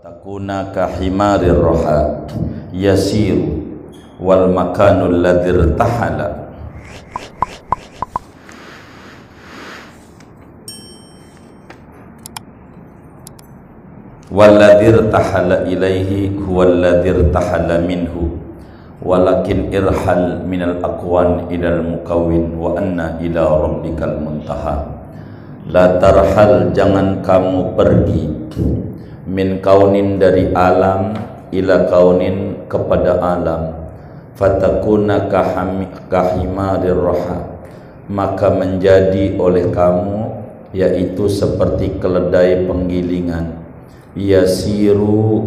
fatakuna kahimarir roha yasiru wal makanul ladhir tahala waladhir tahala ilaihi huwaladhir tahala minhu walakin irhal minal aqwan ilal mukawin wa anna ila rabbikal muntaha. La tarhal, jangan kamu pergi, min kaunin dari alam, ila kaunin kepada alam, fatakuna kahimarir roha, maka menjadi oleh kamu yaitu seperti keledai penggilingan, yasiru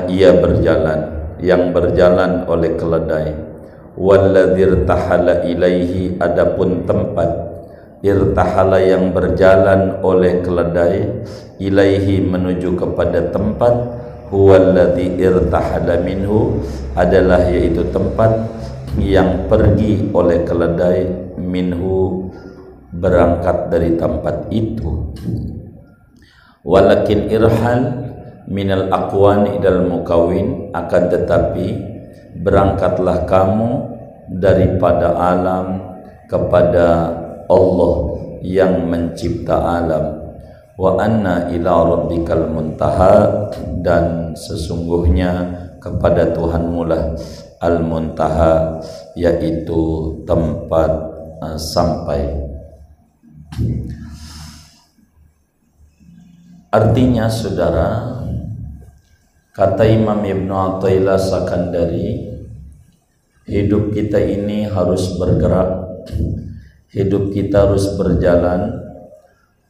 ia berjalan, yang berjalan oleh keledai, walladhir tahala ilaihi, adapun tempat irtahala yang berjalan oleh keledai, ilaihi menuju kepada tempat, huwallazi irtahala minhu adalah yaitu tempat yang pergi oleh keledai, minhu berangkat dari tempat itu. Walakin irhal minal aqwan idal mukawin, akan tetapi berangkatlah kamu daripada alam kepada Allah yang mencipta alam. Wa anna ila rabbikal muntaha, dan sesungguhnya kepada Tuhanmu lah al-muntaha, yaitu tempat sampai. Artinya saudara, kata Imam Ibnu Athaillah Sakandari, hidup kita ini harus bergerak, hidup kita harus berjalan,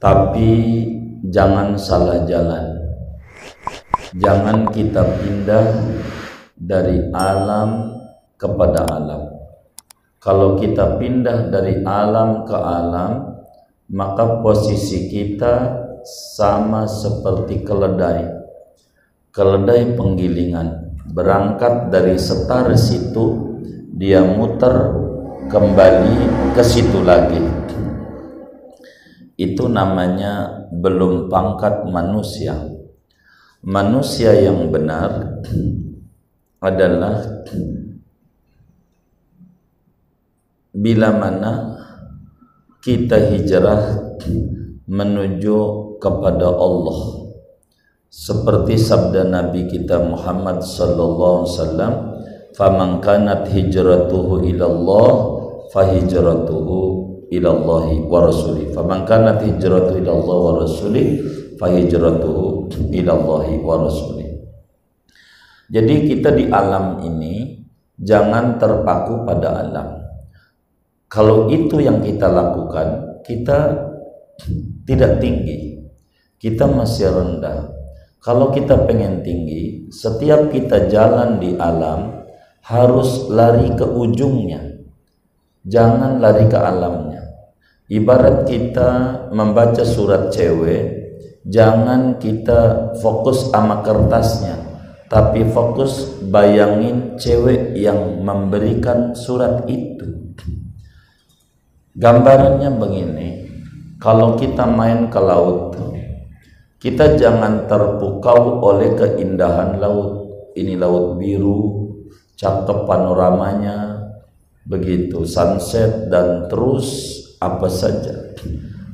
tapi jangan salah jalan. Jangan kita pindah dari alam kepada alam. Kalau kita pindah dari alam ke alam, maka posisi kita sama seperti keledai. Keledai penggilingan, berangkat dari setar situ, dia muter kembali ke situ lagi. Itu namanya belum pangkat manusia. Manusia yang benar adalah bila mana kita hijrah menuju kepada Allah, seperti sabda Nabi kita Muhammad sallallahu alaihi wasallam, faman kanat hijratuhu ilallah fahijratuhu ilallahi wa rasulih, faman kanat hijratuhu ilallah wa rasulih fahijratuhu ilallahi wa rasulih. Jadi kita di alam ini jangan terpaku pada alam. Kalau itu yang kita lakukan, kita tidak tinggi, kita masih rendah. Kalau kita pengen tinggi, setiap kita jalan di alam harus lari ke ujungnya, jangan lari ke alamnya. Ibarat kita membaca surat cewek, jangan kita fokus sama kertasnya, tapi fokus bayangin cewek yang memberikan surat itu. Gambarannya begini, kalau kita main ke laut, kita jangan terpukau oleh keindahan laut. Ini laut biru, cakep panoramanya, begitu sunset dan terus apa saja,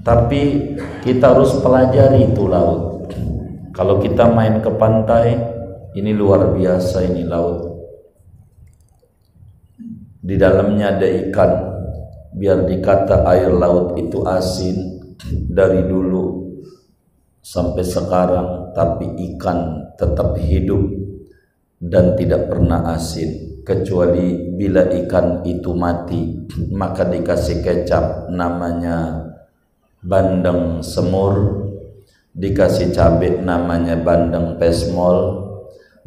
tapi kita harus pelajari itu laut. Kalau kita main ke pantai, ini luar biasa, ini laut, di dalamnya ada ikan. Biar dikata air laut itu asin dari dulu sampai sekarang, tapi ikan tetap hidup dan tidak pernah asin, kecuali bila ikan itu mati, maka dikasih kecap namanya bandeng semur, dikasih cabai namanya bandeng pesmol,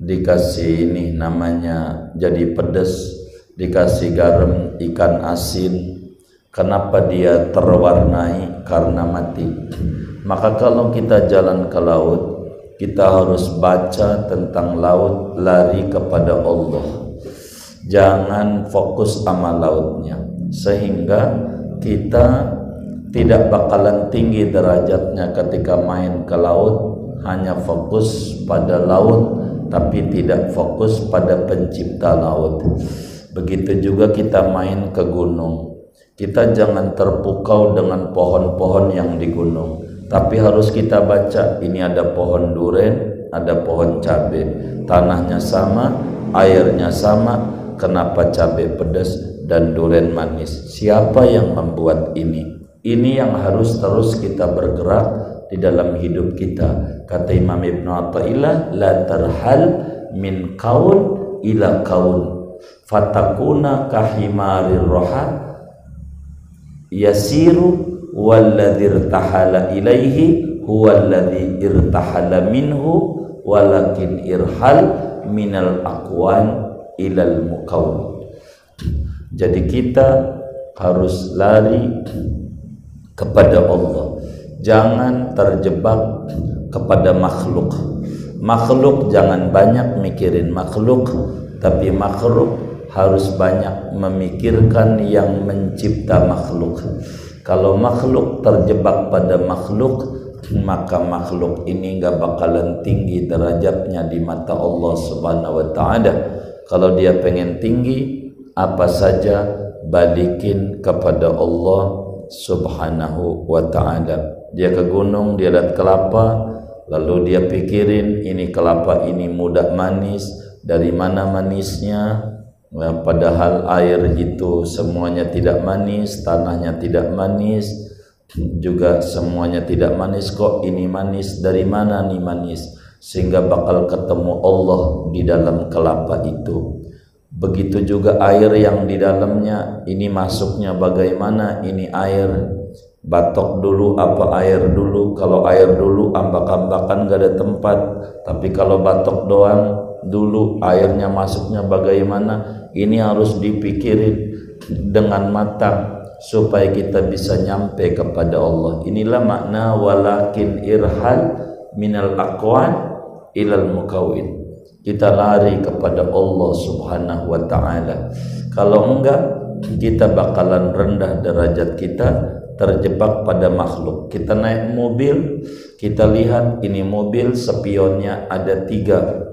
dikasih ini namanya jadi pedes, dikasih garam ikan asin. Kenapa dia terwarnai? Karena mati. Maka kalau kita jalan ke laut, kita harus baca tentang laut, lari kepada Allah. Jangan fokus sama lautnya, sehingga kita tidak bakalan tinggi derajatnya ketika main ke laut, hanya fokus pada laut tapi tidak fokus pada pencipta laut. Begitu juga kita main ke gunung, kita jangan terpukau dengan pohon-pohon yang di gunung, tapi harus kita baca, ini ada pohon duren, ada pohon cabai, tanahnya sama, airnya sama, kenapa cabai pedas dan duren manis? Siapa yang membuat ini? Ini yang harus terus kita bergerak di dalam hidup kita. Kata Imam Ibn Athaillah, la tarhal min kaun ila kaun fatakuna kahimarir roha yasiru walladhi irtahala ilaihi huwalladhi irtahala minhu walakin irhal minal aqwan ilal muqawwin. Jadi kita harus lari kepada Allah, jangan terjebak kepada makhluk. Makhluk jangan banyak mikirin makhluk, tapi makhluk harus banyak memikirkan yang mencipta makhluk. Kalau makhluk terjebak pada makhluk, maka makhluk ini gak bakalan tinggi derajatnya di mata Allah Subhanahu wa ta'ala. Kalau dia pengen tinggi, apa saja balikin kepada Allah Subhanahu wa ta'ala. Dia ke gunung, dia lihat kelapa, lalu dia pikirin ini kelapa ini muda manis, dari mana manisnya? Padahal air itu semuanya tidak manis, tanahnya tidak manis, juga semuanya tidak manis. Kok ini manis? Dari mana nih manis? Sehingga bakal ketemu Allah di dalam kelapa itu. Begitu juga air yang di dalamnya, ini masuknya bagaimana? Ini air batok dulu apa air dulu? Kalau air dulu ambak-ambakan gak ada tempat, tapi kalau batok doang dulu, airnya masuknya bagaimana? Ini harus dipikirin dengan matang supaya kita bisa nyampe kepada Allah. Inilah makna walakin irhal minal aqwan ilal mukawin. Kita lari kepada Allah Subhanahu wa ta'ala. Kalau enggak, kita bakalan rendah derajat kita, terjebak pada makhluk. Kita naik mobil, kita lihat ini mobil spionnya ada 3.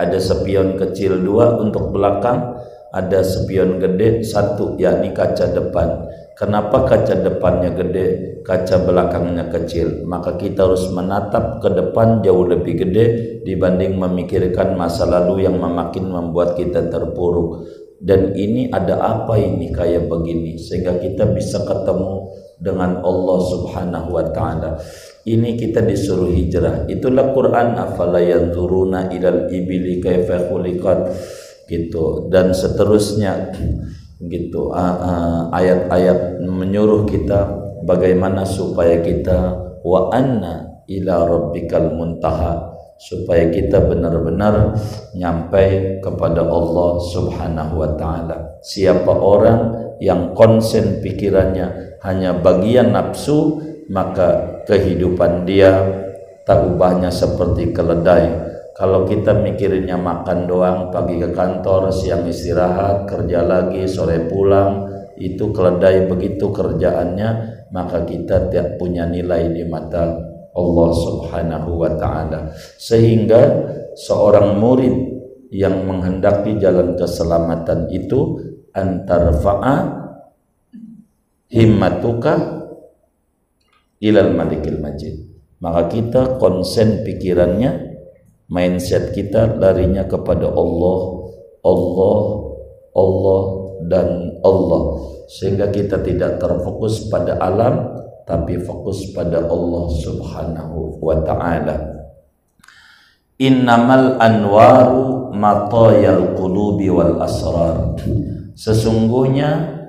Ada spion kecil 2 untuk belakang, ada spion gede 1, yakni kaca depan. Kenapa kaca depannya gede, kaca belakangnya kecil? Maka kita harus menatap ke depan jauh lebih gede dibanding memikirkan masa lalu yang makin membuat kita terpuruk. Dan ini ada apa ini kayak begini, sehingga kita bisa ketemu dengan Allah Subhanahu wa ta'ala. Ini kita disuruh hijrah. Itulah Quran, afala yanzuruna ilal ibili kaifa khuliqat, gitu, dan seterusnya, gitu. Ayat-ayat menyuruh kita bagaimana supaya kita wa anna ila rabbikal muntaha, supaya kita benar-benar nyampai kepada Allah Subhanahu wa ta'ala. Siapa orang yang konsen pikirannya hanya bagian nafsu, maka kehidupan dia tak ubahnya seperti keledai. Kalau kita mikirinnya makan doang, pagi ke kantor, siang istirahat, kerja lagi, sore pulang, itu keledai begitu kerjaannya, maka kita tidak punya nilai di mata Allah Subhanahu wa ta'ala. Sehingga seorang murid yang menghendaki jalan keselamatan itu antarfa'a himmatuka ilal malikil majid. Maka kita konsen pikirannya, mindset kita larinya kepada Allah, Allah, Allah, dan Allah, sehingga kita tidak terfokus pada alam, tapi fokus pada Allah Subhanahu wa ta'ala. Innamal anwaru matayal qulubi wal asrar. Sesungguhnya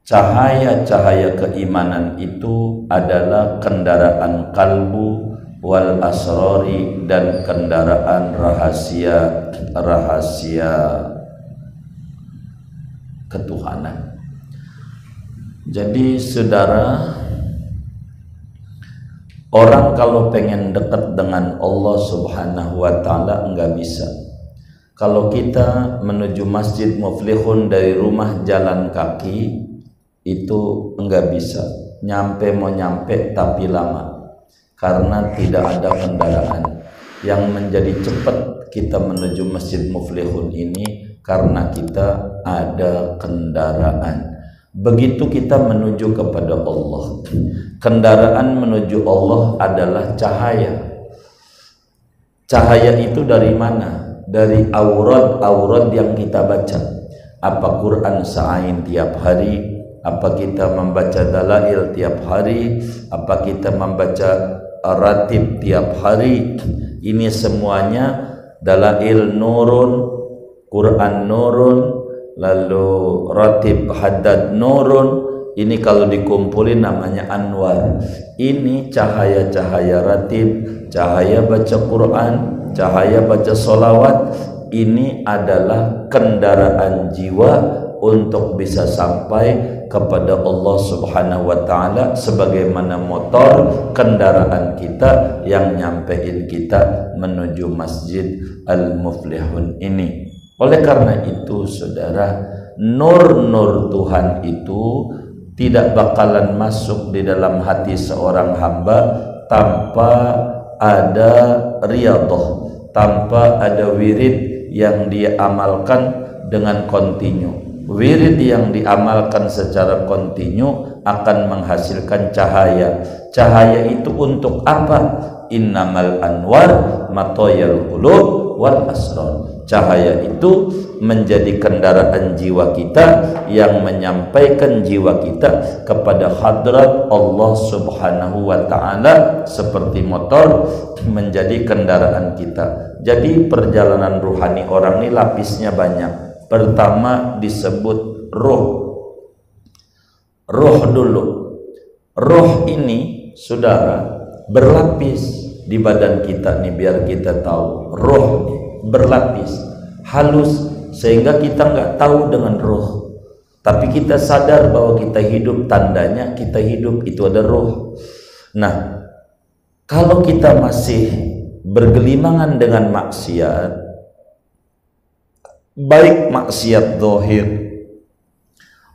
cahaya-cahaya keimanan itu adalah kendaraan kalbu wal asrari, dan kendaraan rahasia ketuhanan. Jadi saudara, orang kalau pengen dekat dengan Allah Subhanahu wa ta'ala enggak bisa. Kalau kita menuju Masjid Muflihun dari rumah jalan kaki, itu enggak bisa. Mau nyampe tapi lama. karena tidak ada kendaraan. Yang menjadi cepat kita menuju Masjid Muflihun ini karena kita ada kendaraan. Begitu kita menuju kepada Allah. Kendaraan menuju Allah adalah cahaya. Cahaya itu dari mana? Dari aurat-aurat yang kita baca. Apa Quran sa'ain tiap hari? Apa kita membaca dalail tiap hari? Apa kita membaca ratib tiap hari? Ini semuanya dalail nurun, Quran nurun, lalu ratib haddad nurun. Ini kalau dikumpulin namanya anwar. Ini cahaya-cahaya ratib, cahaya baca Quran, cahaya baca solawat. Ini adalah kendaraan jiwa untuk bisa sampai kepada Allah Subhanahu wa ta'ala, sebagaimana motor kendaraan kita yang nyampein kita menuju Masjid Al-Muflihun ini. Oleh karena itu saudara, nur-nur Tuhan itu tidak bakalan masuk di dalam hati seorang hamba tanpa ada riyadhah, tanpa ada wirid yang dia amalkan dengan kontinu. Wirid yang diamalkan secara kontinu akan menghasilkan cahaya. Cahaya itu untuk apa? Innamal anwar matoyal qulub wal asrar. Cahaya itu menjadi kendaraan jiwa kita yang menyampaikan jiwa kita kepada hadrat Allah Subhanahu wa ta'ala, seperti motor menjadi kendaraan kita. Jadi perjalanan ruhani orang ini lapisnya banyak. Pertama disebut ruh. Ruh dulu. Ruh ini saudara berlapis di badan kita nih, biar kita tahu. Ruh berlapis, halus, sehingga kita nggak tahu dengan ruh. Tapi kita sadar bahwa kita hidup, tandanya kita hidup itu ada ruh. Nah, kalau kita masih bergelimangan dengan maksiat, baik maksiat zahir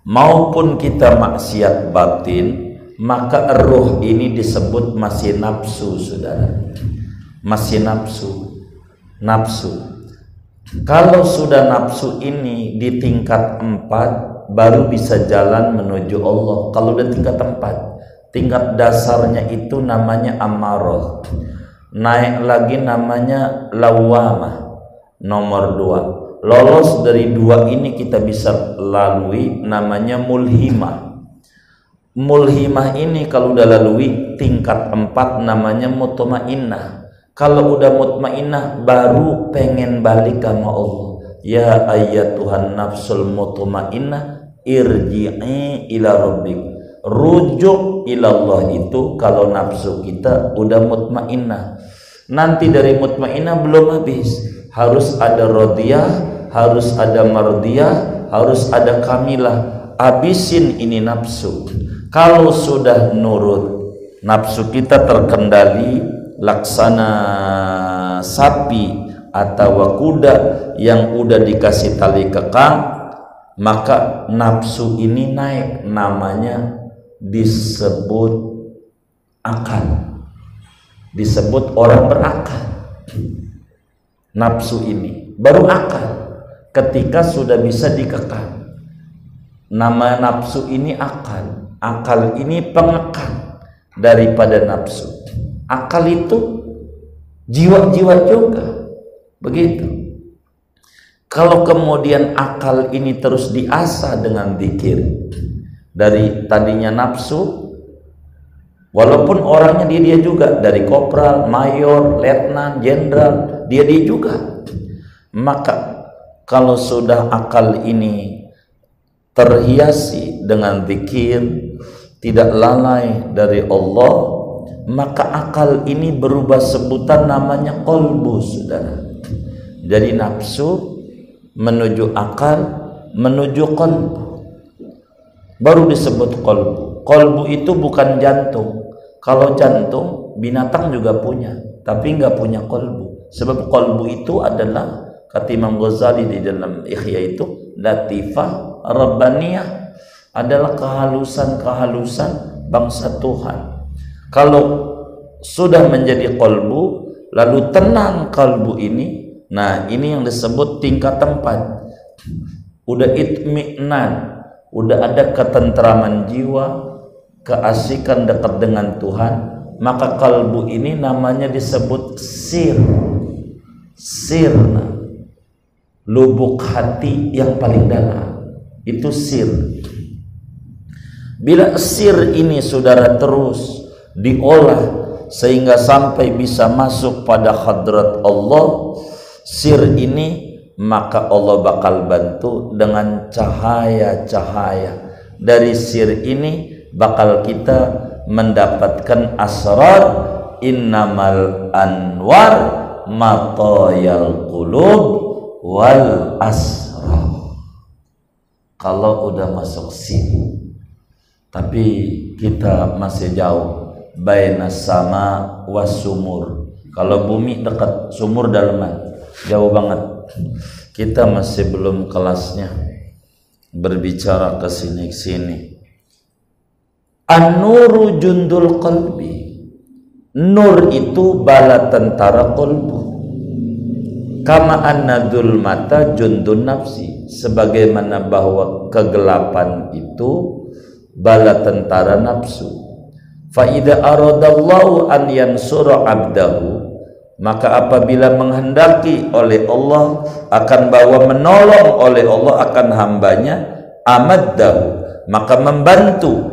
maupun kita maksiat batin, maka ruh ini disebut masih nafsu, saudara. Masih nafsu. Kalau sudah nafsu ini di tingkat 4 baru bisa jalan menuju Allah. Kalau udah tingkat 4, tingkat dasarnya itu namanya amarah. Naik lagi namanya lawamah, nomor 2. Lolos dari 2 ini kita bisa lalui namanya mulhimah. Mulhimah ini kalau udah lalui tingkat 4 namanya mutmainnah. Kalau udah mutmainnah baru pengen balik sama Allah. Ya ayyatuhan nafsul mutmainnah irji'i ila rabbik. Rujuk ilallah itu kalau nafsu kita udah mutmainnah. Nanti dari mutmainnah belum habis. Harus ada radiyah, harus ada mardiyah, harus ada kamilah. Habisin ini nafsu. Kalau sudah nurut, nafsu kita terkendali laksana sapi atau kuda yang udah dikasih tali kekang, maka nafsu ini naik, namanya disebut akal, disebut orang berakal. Nafsu ini baru akal ketika sudah bisa dikekang. Nama nafsu ini akal. Akal ini pengekang daripada nafsu. Akal itu jiwa-jiwa juga. Begitu. Kalau kemudian akal ini terus diasah dengan zikir, dari tadinya nafsu, walaupun orangnya dia juga dari kopral, mayor, letnan, jenderal, dia juga. Maka kalau sudah akal ini terhiasi dengan zikir, tidak lalai dari Allah, maka akal ini berubah sebutan namanya qalbu, saudara. Jadi nafsu menuju akal, menuju qalbu, baru disebut qalbu. Qalbu itu bukan jantung. Kalau jantung binatang juga punya, tapi nggak punya qalbu. Sebab qalbu itu adalah, kata Imam Ghazali di dalam Ihya itu, latifah rabbaniyah, adalah kehalusan-kehalusan bangsa Tuhan. Kalau sudah menjadi qalbu, lalu tenang kalbu ini. Nah, ini yang disebut tingkat 4. Udah itmi'nan, udah ada ketentraman jiwa, keasikan dekat dengan Tuhan, maka kalbu ini namanya disebut sir. Sirna, lubuk hati yang paling dalam, itu sir. Bila sir ini saudara terus diolah sehingga sampai bisa masuk pada hadrat Allah, sir ini, maka Allah bakal bantu dengan cahaya-cahaya. Dari sir ini bakal kita mendapatkan asrar, innamal anwar matayal qulub wal asrar. Kalau udah masuk sini, tapi kita masih jauh, bainas sama wasumur. Kalau bumi dekat, sumur dalaman, jauh banget. Kita masih belum kelasnya berbicara ke sini-sini. An-nuru jundul qalbi. Nur itu bala tentara qalbu. Kama annadul mata jundun nafsi. Sebagaimana bahwa kegelapan itu bala tentara nafsu. Fa idza aradallahu an yansura 'abdahu, maka apabila menghendaki oleh Allah akan bahwa menolong oleh Allah akan hambanya, amaddahu, maka membantu,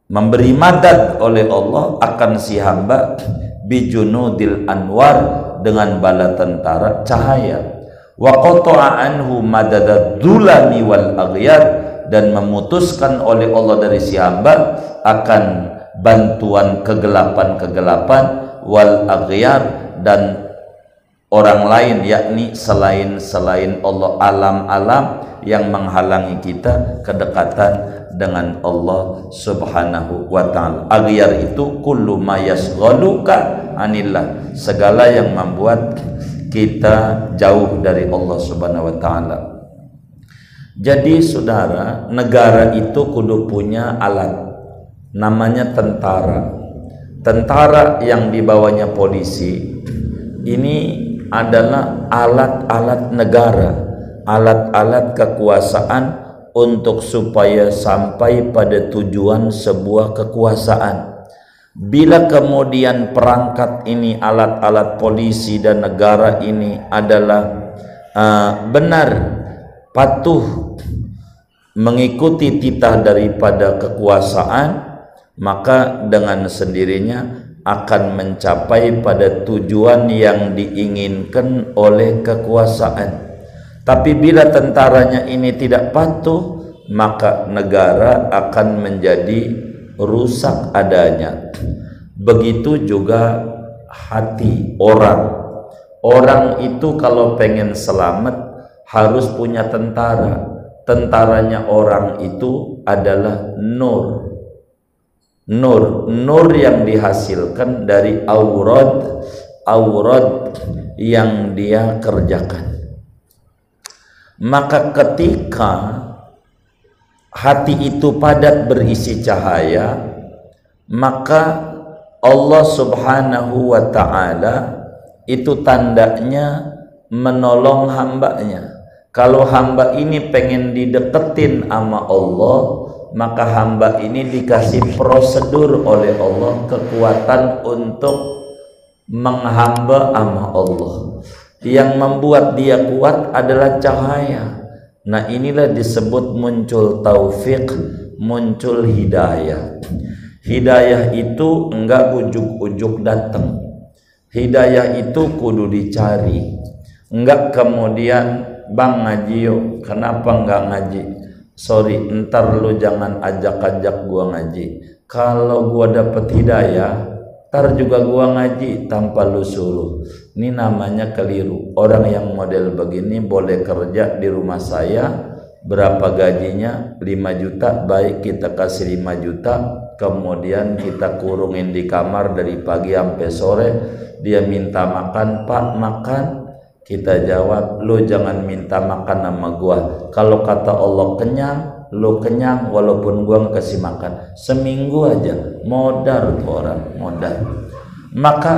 memberi madad oleh Allah akan si hamba, bijunudil anwar, dengan bala tentara cahaya, wa qata'a anhu madadad dzulami wal aghyar, dan memutuskan oleh Allah dari si hamba akan bantuan kegelapan-kegelapan, wal aghyar, dan orang lain, yakni selain Allah, alam-alam yang menghalangi kita kedekatan dengan Allah Subhanahu wa ta'ala. Aghyar itu kullu ma yasghaluka anillah, segala yang membuat kita jauh dari Allah Subhanahu wa ta'ala. Jadi saudara, negara itu kudu punya alat, namanya tentara. Tentara yang dibawanya polisi ini adalah alat-alat negara, alat-alat kekuasaan untuk supaya sampai pada tujuan sebuah kekuasaan. Bila kemudian perangkat ini, alat-alat polisi dan negara ini adalah benar, patuh, mengikuti titah daripada kekuasaan, maka dengan sendirinya akan mencapai pada tujuan yang diinginkan oleh kekuasaan. Tapi bila tentaranya ini tidak patuh, maka negara akan menjadi rusak adanya. Begitu juga hati orang. Orang itu kalau pengen selamat harus punya tentara. Tentaranya orang itu adalah nur. Nur yang dihasilkan dari aurad yang dia kerjakan. Maka ketika hati itu padat berisi cahaya, maka Allah Subhanahu wa ta'ala itu tandanya menolong hambanya. Kalau hamba ini pengen dideketin sama Allah, maka hamba ini dikasih prosedur oleh Allah, kekuatan untuk menghamba sama Allah. Yang membuat dia kuat adalah cahaya. Nah, inilah disebut muncul taufik, muncul hidayah. Hidayah itu enggak ujuk-ujuk datang. Hidayah itu kudu dicari. Enggak kemudian, bang ngaji yuk, kenapa enggak ngaji? Sorry, ntar lu jangan ajak-ajak gua ngaji. Kalau gua dapet hidayah, ntar juga gua ngaji tanpa lu suruh. Ini namanya keliru. Orang yang model begini boleh kerja di rumah saya. Berapa gajinya? 5 juta. Baik, kita kasih 5 juta. Kemudian kita kurungin di kamar dari pagi sampai sore. Dia minta makan, Pak makan. Kita jawab, lu jangan minta makan sama gua. Kalau kata Allah kenyang, lu kenyang walaupun gua nggak kasih makan. Seminggu aja, modal tuh orang, modal. Maka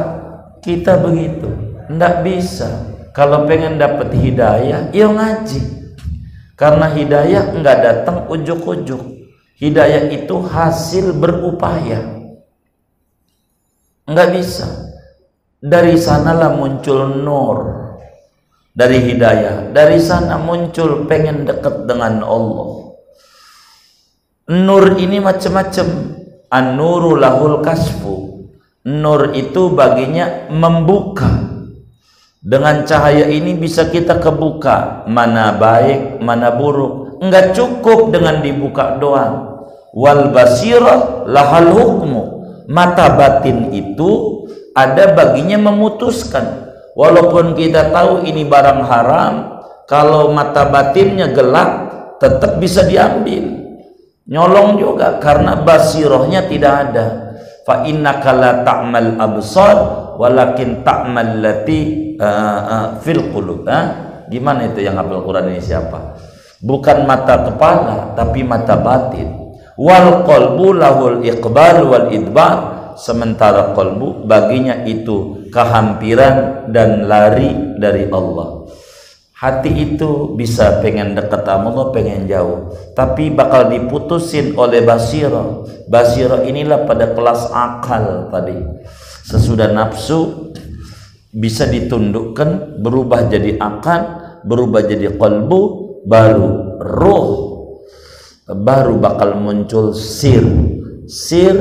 kita begitu, ndak bisa. Kalau pengen dapat hidayah, ya ngaji. Karena hidayah nggak datang ujuk-ujuk. Hidayah itu hasil berupaya. Nggak bisa. Dari sanalah muncul nur. Dari hidayah, dari sana muncul pengen dekat dengan Allah. Nur ini macam-macam. An-nuru lahul kasfu. Nur itu baginya membuka. Dengan cahaya ini bisa kita kebuka mana baik, mana buruk. Enggak cukup dengan dibuka doang. Wal basirah lahal hukmu. Mata batin itu ada baginya memutuskan. Walaupun kita tahu ini barang haram, kalau mata batinnya gelap tetap bisa diambil. Nyolong juga karena basirahnya tidak ada. Fa innaka la ta'mal absar walakin ta'mal lati fil qulub. Gimana itu yang hafal Quran ini siapa? Bukan mata kepala tapi mata batin. Wal qalbu lahul iqbal wal idbar. Sementara qalbu baginya itu kehampiran dan lari dari Allah. Hati itu bisa pengen dekat sama Allah, pengen jauh, tapi bakal diputusin oleh basirah. Basirah inilah pada kelas akal tadi. Sesudah nafsu bisa ditundukkan, berubah jadi akal, berubah jadi qalbu, baru ruh, baru bakal muncul sir. Sir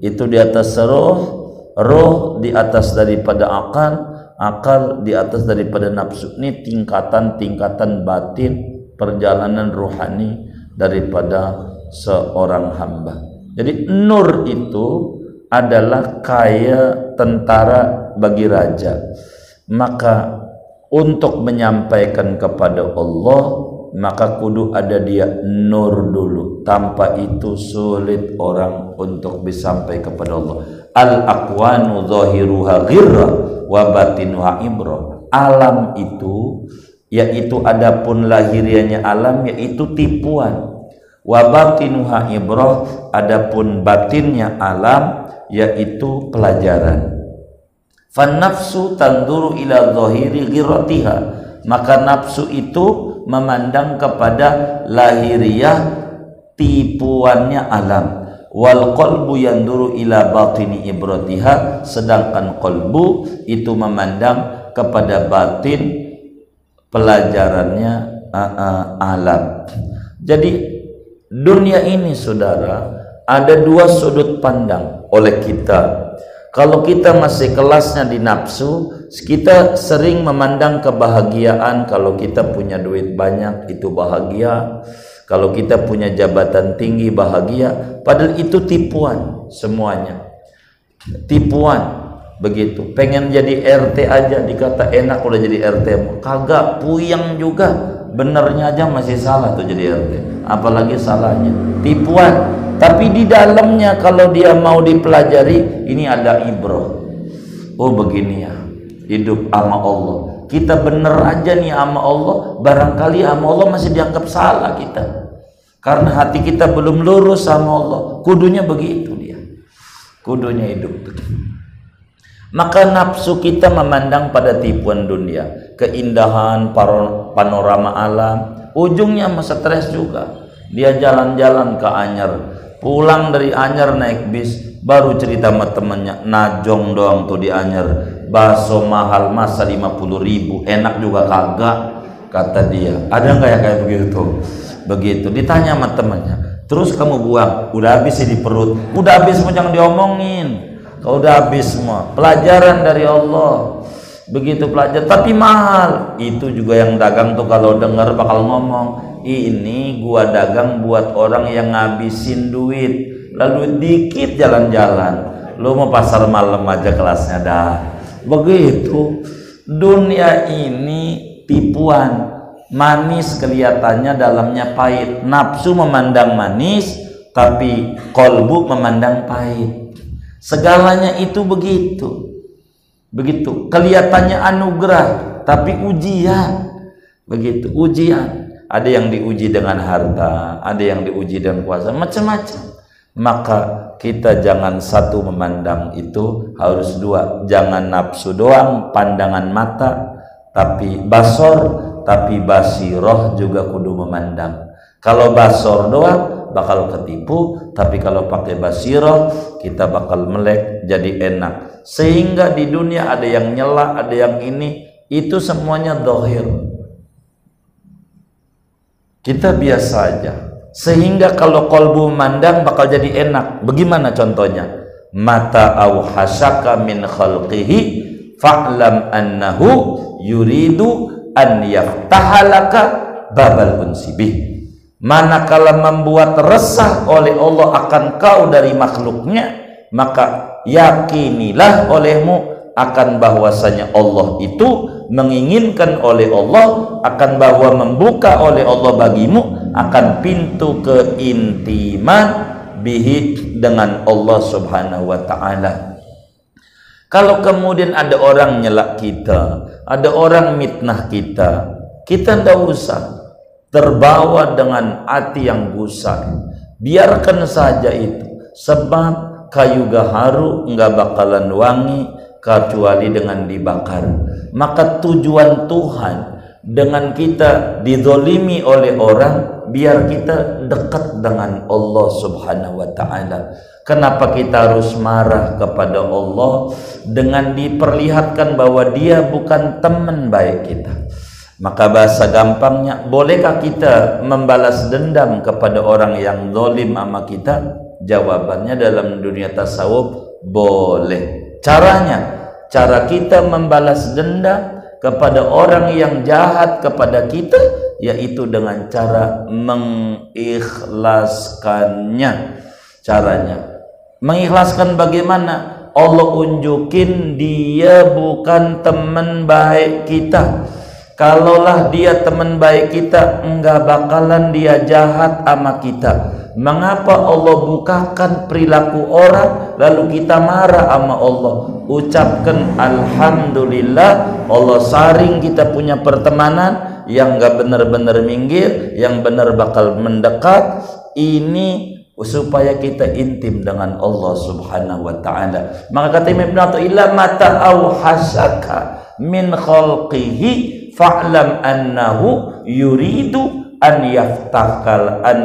itu di atas roh di atas daripada akal, akal di atas daripada nafsu. Ini tingkatan-tingkatan batin perjalanan rohani daripada seorang hamba. Jadi nur itu adalah kayak tentara bagi raja. Maka untuk menyampaikan kepada Allah, maka kudu ada dia nur dulu. Tanpa itu sulit orang untuk bisa sampai kepada Allah. Al-aqwanu zahiruha ghirra wa batinuha ibrah. Alam itu, yaitu adapun lahirianya alam, yaitu tipuan. Wa batinuha ibrah, adapun batinnya alam, yaitu pelajaran. Fan nafsu tanduru ila zahiri ghirratiha. Maka nafsu itu memandang kepada lahiriah tipuannya alam. Wal qalbu yanduru ila batini ibratiha. Sedangkan qalbu itu memandang kepada batin pelajarannya alam. Jadi dunia ini saudara ada dua sudut pandang oleh kita. Kalau kita masih kelasnya di nafsu, kita sering memandang kebahagiaan. Kalau kita punya duit banyak itu bahagia, kalau kita punya jabatan tinggi bahagia. Padahal itu tipuan semuanya, tipuan. Begitu, pengen jadi RT aja dikata enak, udah jadi RT kagak, puyeng juga. Benernya aja masih salah tuh jadi RT, apalagi salahnya, tipuan. Tapi di dalamnya kalau dia mau dipelajari, ini ada ibrah. Oh begini ya hidup sama Allah. Kita bener aja nih sama Allah, barangkali sama Allah masih dianggap salah kita, karena hati kita belum lurus sama Allah. Kudunya begitu dia, kudunya hidup. Maka nafsu kita memandang pada tipuan dunia, keindahan panorama alam, ujungnya stres juga. Dia jalan-jalan ke Anyar, pulang dari Anyar naik bis, baru cerita sama temennya, najong doang tuh di Anyar, bakso mahal masa 50.000, enak juga kagak, kata dia. Ada nggak ya kayak begitu? Begitu ditanya sama temennya, terus kamu buang, udah habis sih di perut, udah habis semua, jangan diomongin. Kau udah habis semua, pelajaran dari Allah. Begitu pelajar, tapi mahal. Itu juga yang dagang tuh kalau dengar bakal ngomong, ini gua dagang buat orang yang ngabisin duit, lalu dikit jalan-jalan. Lu mau pasar malam aja kelasnya dah. Begitu. Dunia ini tipuan. Manis kelihatannya, dalamnya pahit. Nafsu memandang manis, tapi kolbu memandang pahit. Segalanya itu begitu. Begitu. Kelihatannya anugerah, tapi ujian. Begitu, ujian. Ada yang diuji dengan harta, ada yang diuji dengan kuasa, macam-macam. maka kita jangan satu memandang itu, harus dua. Jangan nafsu doang, pandangan mata, tapi basor, tapi basiroh juga kudu memandang. Kalau basor doang bakal ketipu, tapi kalau pakai basiroh kita bakal melek, jadi enak. Sehingga di dunia ada yang nyela, ada yang ini, itu semuanya dohir. Kita biasa aja. Sehingga kalau kolbu memandang bakal jadi enak. Bagaimana contohnya? Mata auhasaka min khalqihi fa'lam annahu yuridu an yaftahalaka babal unsibih. Manakala membuat resah oleh Allah akan kau dari makhluknya, maka yakinilah olehmu akan bahwasanya Allah itu menginginkan oleh Allah, akan bahwa membuka oleh Allah bagimu akan pintu keintiman bihi dengan Allah subhanahu wa ta'ala. Kalau kemudian ada orang nyelak kita, ada orang mitnah kita, kita tidak usah terbawa dengan hati yang gusar. Biarkan saja itu, sebab kayu gaharu nggak bakalan wangi kecuali dengan dibakar. Maka tujuan Tuhan dengan kita dizolimi oleh orang, biar kita dekat dengan Allah subhanahu wa ta'ala. Kenapa kita harus marah kepada Allah dengan diperlihatkan bahwa dia bukan teman baik kita? Maka bahasa gampangnya, bolehkah kita membalas dendam kepada orang yang zalim sama kita? Jawabannya dalam dunia tasawuf, boleh. Caranya, cara kita membalas dendam kepada orang yang jahat kepada kita, yaitu dengan cara mengikhlaskannya. Caranya mengikhlaskan bagaimana? Allah unjukin dia bukan teman baik kita. Kalaulah dia teman baik kita, enggak bakalan dia jahat sama kita. Mengapa Allah bukakan perilaku orang lalu kita marah sama Allah? Ucapkan alhamdulillah, Allah saring kita punya pertemanan yang enggak benar-benar minggir, yang benar bakal mendekat. Ini supaya kita intim dengan Allah subhanahu wa ta'ala. Maka kata Imam Ibn Athaillah, mata auhasaka min khalqihi fa'lam annahu yuridu an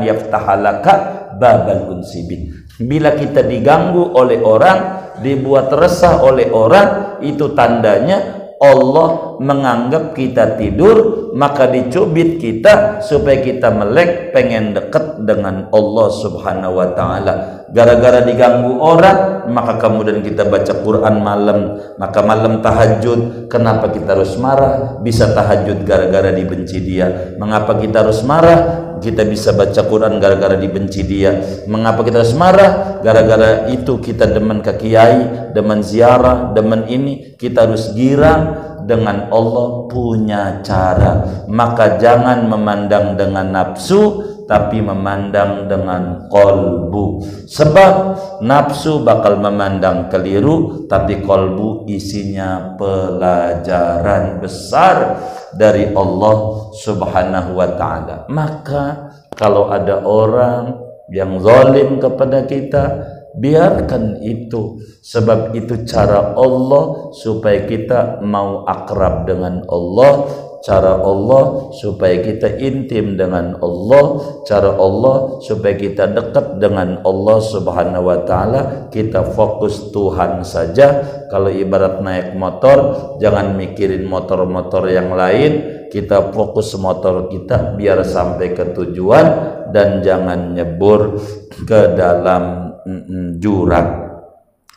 yaftahalaka babal unsibi. Bila kita diganggu oleh orang, dibuat resah oleh orang, itu tandanya Allah menganggap kita tidur, maka dicubit kita supaya kita melek pengen dekat dengan Allah subhanahu wa ta'ala. Gara-gara diganggu orang, maka kemudian kita baca Quran malam, maka malam tahajud. Kenapa kita harus marah? Bisa tahajud gara-gara dibenci dia. Mengapa kita harus marah? Kita bisa baca Quran gara-gara dibenci dia. Mengapa kita harus marah? Gara-gara itu kita demen ke kiai, demen ziarah, demen ini. Kita harus girang. Dengan Allah punya cara. Maka jangan memandang dengan nafsu, tapi memandang dengan kolbu. Sebab nafsu bakal memandang keliru, tapi kolbu isinya pelajaran besar dari Allah subhanahu wa ta'ala. Maka kalau ada orang yang zalim kepada kita, biarkan itu, sebab itu cara Allah supaya kita mau akrab dengan Allah, cara Allah supaya kita intim dengan Allah, cara Allah supaya kita dekat dengan Allah subhanahu wa ta'ala. Kita fokus Tuhan saja. Kalau ibarat naik motor, jangan mikirin motor-motor yang lain. Kita fokus motor kita biar sampai ke tujuan, dan jangan nyebur ke dalam jurang,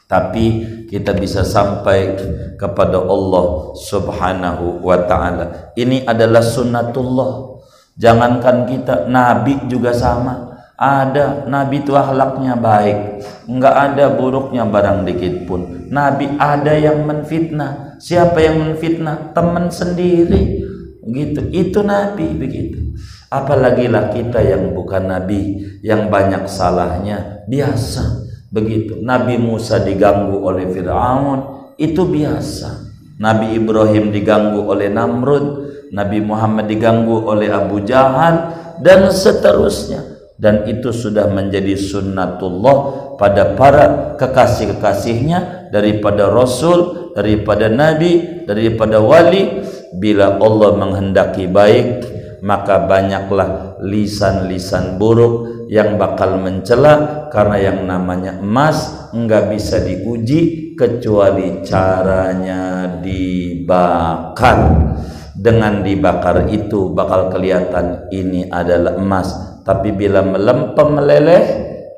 tapi kita bisa sampai kepada Allah subhanahu wa ta'ala. Ini adalah sunnatullah. Jangankan kita, Nabi juga sama. Ada Nabi itu akhlaknya baik, enggak ada buruknya barang dikit pun. Nabi ada yang menfitnah. Siapa yang menfitnah? Teman sendiri. Gitu. Itu Nabi begitu. Apalagi lah kita yang bukan Nabi, yang banyak salahnya, biasa begitu. Nabi Musa diganggu oleh Fir'aun, itu biasa. Nabi Ibrahim diganggu oleh Namrud, Nabi Muhammad diganggu oleh Abu Jahal, dan seterusnya. dan itu sudah menjadi sunnatullah pada para kekasih-kekasihnya daripada Rasul, daripada Nabi, daripada wali. Bila Allah menghendaki baik, maka banyaklah lisan-lisan buruk yang bakal mencela, karena yang namanya emas enggak bisa diuji kecuali caranya dibakar. Dengan dibakar itu bakal kelihatan ini adalah emas, tapi bila melempem meleleh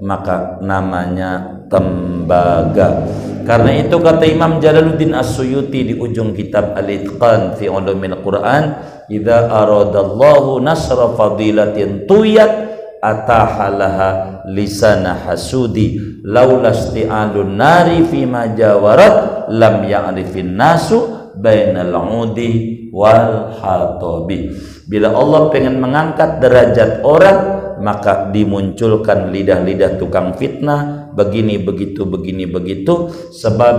maka namanya tembaga. Karena itu kata Imam Jalaluddin As-Suyuti di ujung kitab Al-Itqan fi Ulumil Quran, idza aradallahu nasra fadilatin tuyat atahalaha lisana hasudi laula isti'alun nari fi majawarat lam ya'rifin nasu bainal udi wal hatabi. Bila Allah pengen mengangkat derajat orang, maka dimunculkan lidah-lidah tukang fitnah, begini begitu, begini begitu, sebab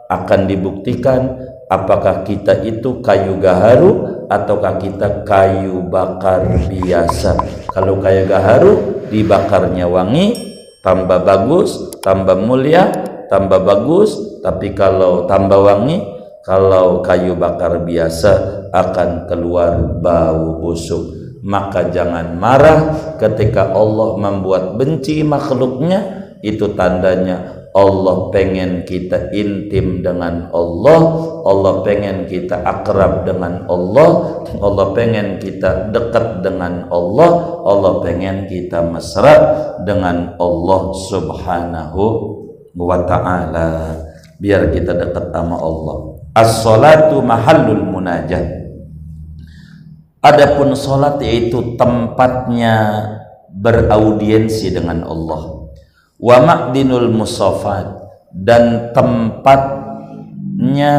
akan dibuktikan apakah kita itu kayu gaharu ataukah kita kayu bakar biasa. Kalau kayu gaharu dibakarnya wangi, tambah bagus, tambah mulia, tambah bagus. Tapi kalau tambah wangi, kalau kayu bakar biasa akan keluar bau busuk. Maka jangan marah ketika Allah membuat benci makhluknya. Itu tandanya Allah pengen kita intim dengan Allah, Allah pengen kita akrab dengan Allah, Allah pengen kita dekat dengan Allah, Allah pengen kita mesra dengan Allah subhanahu wa ta'ala. Biar kita dekat sama Allah. As-salatu mahallul munajat. Adapun salat yaitu tempatnya beraudiensi dengan Allah. Wa ma'dinul musafat, dan tempatnya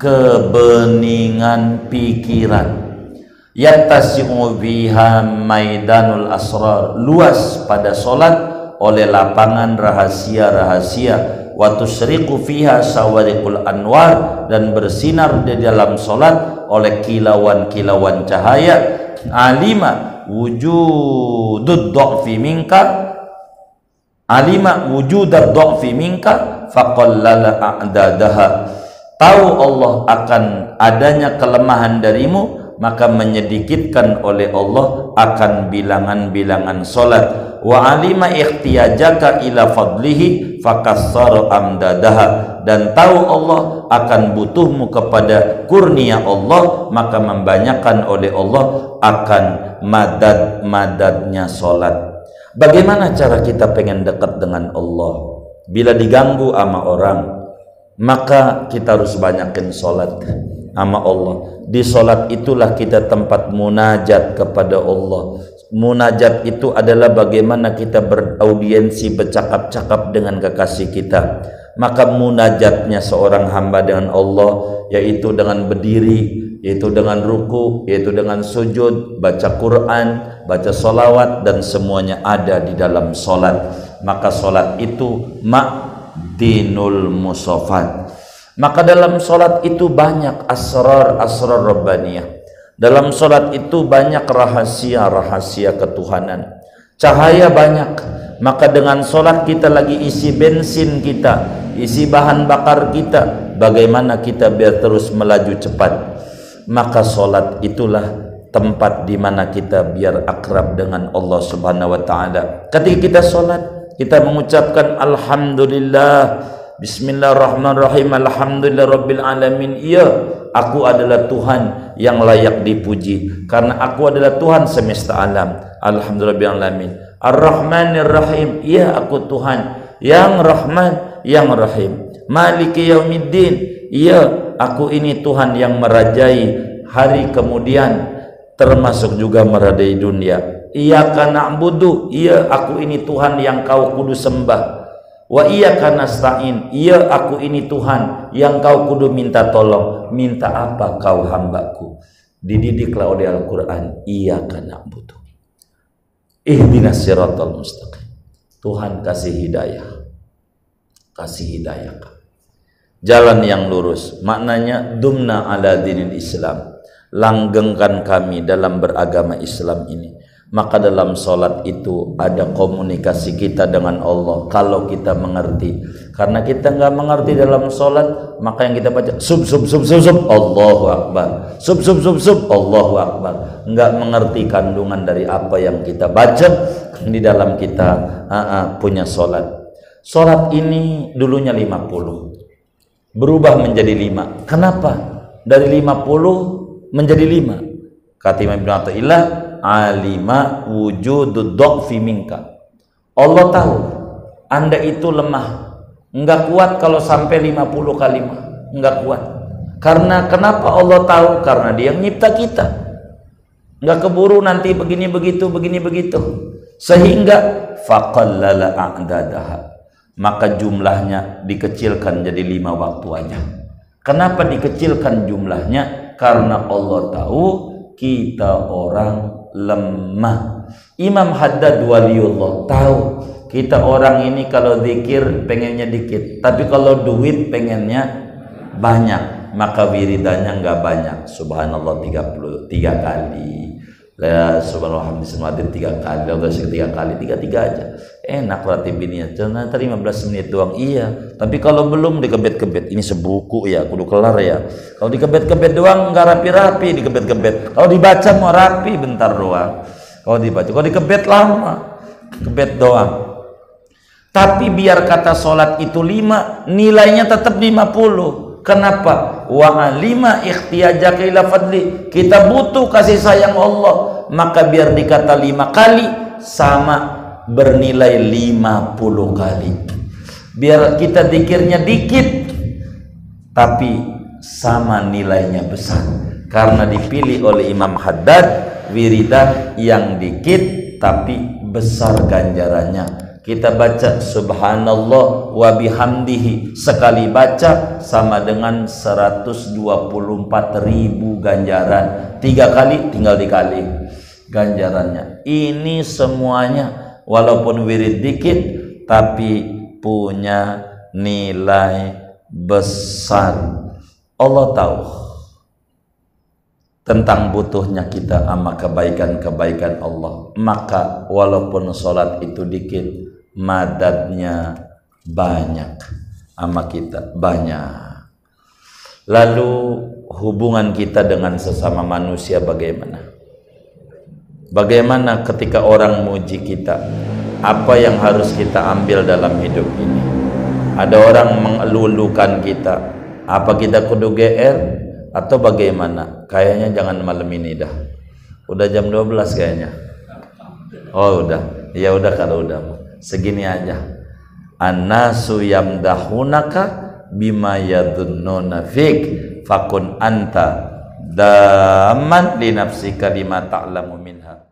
kebeningan pikiran. Yattasi'u biha maidanul asrar, luas pada salat oleh lapangan rahasia-rahasia. Wa tusriqu fiha sawariqul anwar, dan bersinar di dalam salat oleh kilauan-kilauan cahaya. Alima wujudud dha'fi minka, alima wujudad dha'fi minka faqallala a'dadaha. Tahu Allah akan adanya kelemahan darimu, maka menyedikitkan oleh Allah akan bilangan-bilangan salat. Wa alima ikhtiyajaka ila fadlihi fakassara amdadaha, dan tahu Allah akan butuhmu kepada kurnia Allah, maka membanyakan oleh Allah akan madad-madadnya salat. Bagaimana cara kita pengen dekat dengan Allah? Bila diganggu sama orang, maka kita harus banyakin salat sama Allah. Di salat itulah kita tempat munajat kepada Allah. Munajat itu adalah bagaimana kita beraudiensi, bercakap-cakap dengan kekasih kita. Maka munajatnya seorang hamba dengan Allah, yaitu dengan berdiri, yaitu dengan ruku, yaitu dengan sujud, baca Quran, baca solawat, dan semuanya ada di dalam solat. Maka solat itu ma'dinul musafat. Maka dalam solat itu banyak asrar-asrar rabbaniyah. Dalam solat itu banyak rahasia-rahasia ketuhanan. Cahaya banyak. Maka dengan solat kita lagi isi bensin kita, isi bahan bakar kita. Bagaimana kita biar terus melaju cepat? Maka solat itulah tempat di mana kita biar akrab dengan Allah subhanahu wa ta'ala. Ketika kita solat, kita mengucapkan Alhamdulillah, Bismillahirrahmanirrahim, Alhamdulillah Rabbil Alamin. Iya, aku adalah Tuhan yang layak dipuji, karena aku adalah Tuhan semesta alam. Alhamdulillah Rabbil Alamin. Ar-Rahmanir Rahim. Iya, aku Tuhan yang Rahman, yang Rahim. Maliki Yaumiddin. Iya, aku ini Tuhan yang merajai hari kemudian, termasuk juga merajai dunia. Iyyaka na'budu. Iya, aku ini Tuhan yang kau kudu sembah. Wa iyyaka nasta'in. Iya, aku ini Tuhan yang kau kudu minta tolong. Minta apa kau hambaku? Dididiklah oleh Al-Quran. Iyyaka na'budu, ihdinas siratal mustaqim. Tuhan kasih hidayah, kasih hidayah, jalan yang lurus. Maknanya dumna ala dinil Islam, langgengkan kami dalam beragama Islam ini. Maka dalam sholat itu ada komunikasi kita dengan Allah kalau kita mengerti. Karena kita nggak mengerti dalam sholat, maka yang kita baca sub Allahu Akbar, sub Allahu Akbar, nggak mengerti kandungan dari apa yang kita baca di dalam kita punya sholat. Sholat ini dulunya 50, berubah menjadi 5. Kenapa? Dari 50 menjadi 5. Kata Imam Ibn Athaillah, alima wujudud dha'fi minka. Allah tahu Anda itu lemah, enggak kuat kalau sampai 50 kalimat, enggak kuat. Karena kenapa Allah tahu? Karena Dia yang nyipta kita. Enggak keburu nanti begini begitu, sehingga faqallala a'dadaha, maka jumlahnya dikecilkan jadi 5 waktu aja. Kenapa dikecilkan jumlahnya? Karena Allah tahu kita orang lemah. Imam Haddad waliullah tahu kita orang ini kalau zikir pengennya dikit, tapi kalau duit pengennya banyak, maka wiridannya enggak banyak. Subhanallah 33 kali, la subhanallah hamdulillah 3 kali, Allah 3 kali, 3 aja enak berarti bininya. Ternyata 15 menit doang. Iya, tapi kalau belum dikebet-kebet, ini sebuku ya, kudu kelar ya. Kalau dikebet-kebet doang nggak rapi-rapi, dikebet-kebet. Kalau dibaca mau rapi bentar doang. Kalau dibaca, kalau dikebet lama, kebet doang. Tapi biar kata sholat itu 5, nilainya tetap 50. Kenapa? Wa alima ikhtiyajaka ila fadli. Kita butuh kasih sayang Allah, maka biar dikata 5 kali sama bernilai 50 kali. Biar kita zikirnya dikit tapi sama nilainya besar, karena dipilih oleh Imam Haddad wiridan yang dikit tapi besar ganjarannya. Kita baca subhanallah wa bihamdihi, sekali baca sama dengan 124.000 ganjaran. 3 kali tinggal dikali ganjarannya. Ini semuanya walaupun wirid dikit tapi punya nilai besar. Allah tahu tentang butuhnya kita sama kebaikan-kebaikan Allah. Maka walaupun sholat itu dikit, madadnya banyak sama kita, banyak. Lalu hubungan kita dengan sesama manusia bagaimana? Bagaimana ketika orang muji kita? Apa yang harus kita ambil dalam hidup ini? Ada orang mengelulukan kita, apa kita kudu GR atau bagaimana? Kayaknya jangan malam ini dah. Udah jam 12 kayaknya. Oh udah. Ya udah kalau udah. Segini aja. Annasu yamdahunaka bima yadhunnuna fik fakun anta daman li nafsika lima ta'lamu minha.